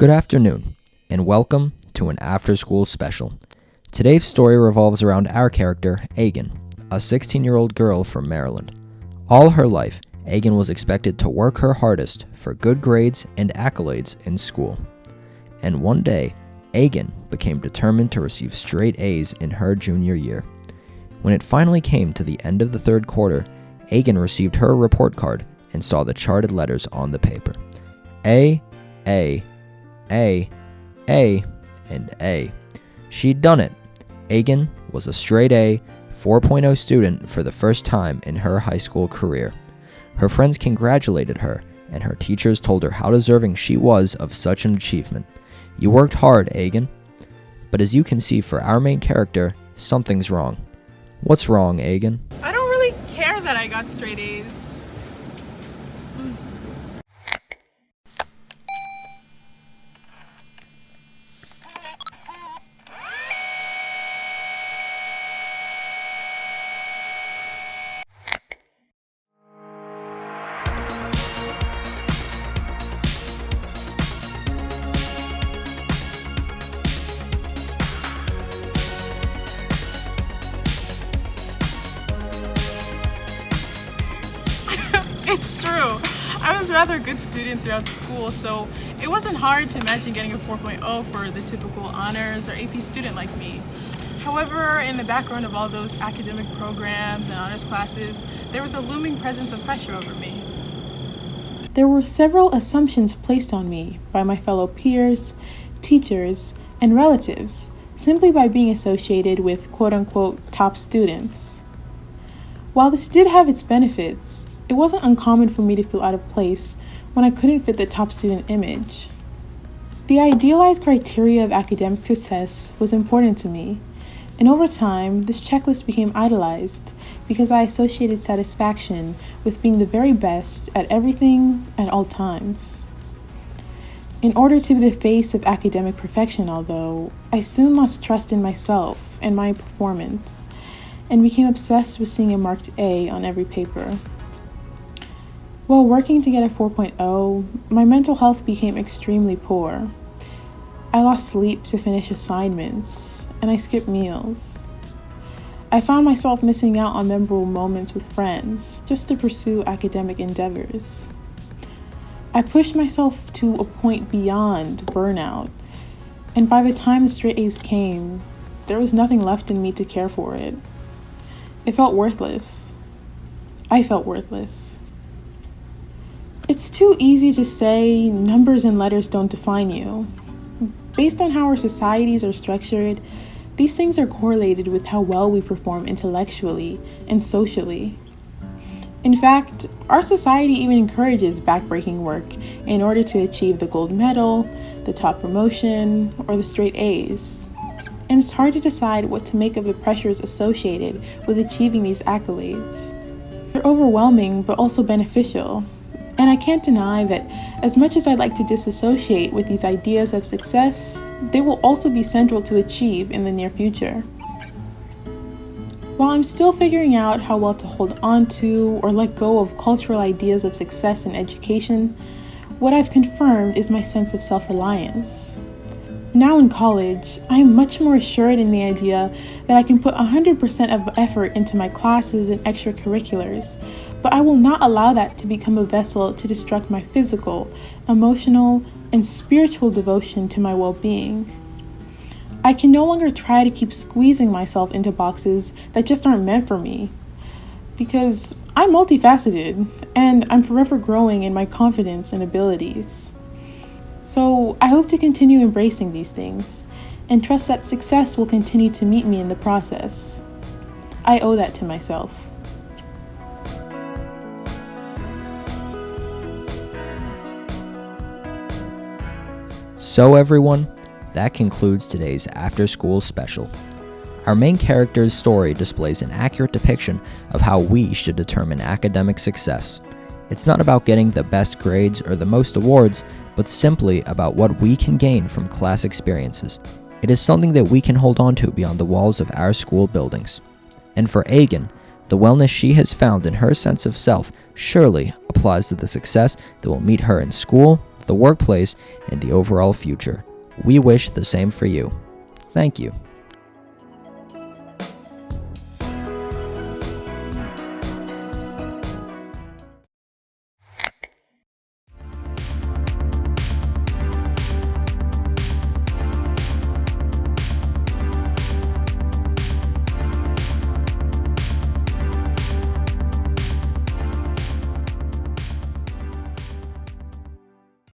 Good afternoon, and welcome to an after-school special. Today's story revolves around our character, Egan, a 16-year-old girl from Maryland. All her life, Egan was expected to work her hardest for good grades and accolades in school. And one day, Egan became determined to receive straight A's in her junior year. When it finally came to the end of the third quarter, Egan received her report card and saw the charted letters on the paper. A, A, and A. She'd done it. Egan was a straight A, 4.0 student for the first time in her high school career. Her friends congratulated her, and her teachers told her how deserving she was of such an achievement. You worked hard, Egan. But as you can see for our main character, something's wrong. What's wrong, Egan? I don't really care that I got straight A's. It's true. I was a rather good student throughout school, so it wasn't hard to imagine getting a 4.0 for the typical honors or AP student like me. However, in the background of all those academic programs and honors classes, there was a looming presence of pressure over me. There were several assumptions placed on me by my fellow peers, teachers, and relatives simply by being associated with quote-unquote top students. While this did have its benefits, it wasn't uncommon for me to feel out of place when I couldn't fit the top student image. The idealized criteria of academic success was important to me, and over time, this checklist became idolized because I associated satisfaction with being the very best at everything at all times. In order to be the face of academic perfection, although, I soon lost trust in myself and my performance, and became obsessed with seeing a marked A on every paper. While working to get a 4.0, my mental health became extremely poor. I lost sleep to finish assignments, and I skipped meals. I found myself missing out on memorable moments with friends just to pursue academic endeavors. I pushed myself to a point beyond burnout, and by the time the straight A's came, there was nothing left in me to care for it. It felt worthless. I felt worthless. It's too easy to say numbers and letters don't define you. Based on how our societies are structured, these things are correlated with how well we perform intellectually and socially. In fact, our society even encourages backbreaking work in order to achieve the gold medal, the top promotion, or the straight A's. And it's hard to decide what to make of the pressures associated with achieving these accolades. They're overwhelming but also beneficial. And I can't deny that as much as I'd like to disassociate with these ideas of success, they will also be central to achieve in the near future. While I'm still figuring out how well to hold on to or let go of cultural ideas of success in education, what I've confirmed is my sense of self-reliance. Now in college, I am much more assured in the idea that I can put 100% of effort into my classes and extracurriculars, but I will not allow that to become a vessel to destruct my physical, emotional, and spiritual devotion to my well-being. I can no longer try to keep squeezing myself into boxes that just aren't meant for me, because I'm multifaceted, and I'm forever growing in my confidence and abilities. So I hope to continue embracing these things, and trust that success will continue to meet me in the process. I owe that to myself. So everyone, that concludes today's after-school special. Our main character's story displays an accurate depiction of how we should determine academic success. It's not about getting the best grades or the most awards, but simply about what we can gain from class experiences. It is something that we can hold on to beyond the walls of our school buildings. And for Egan, the wellness she has found in her sense of self surely applies to the success that will meet her in school, the workplace, and the overall future. We wish the same for you. Thank you.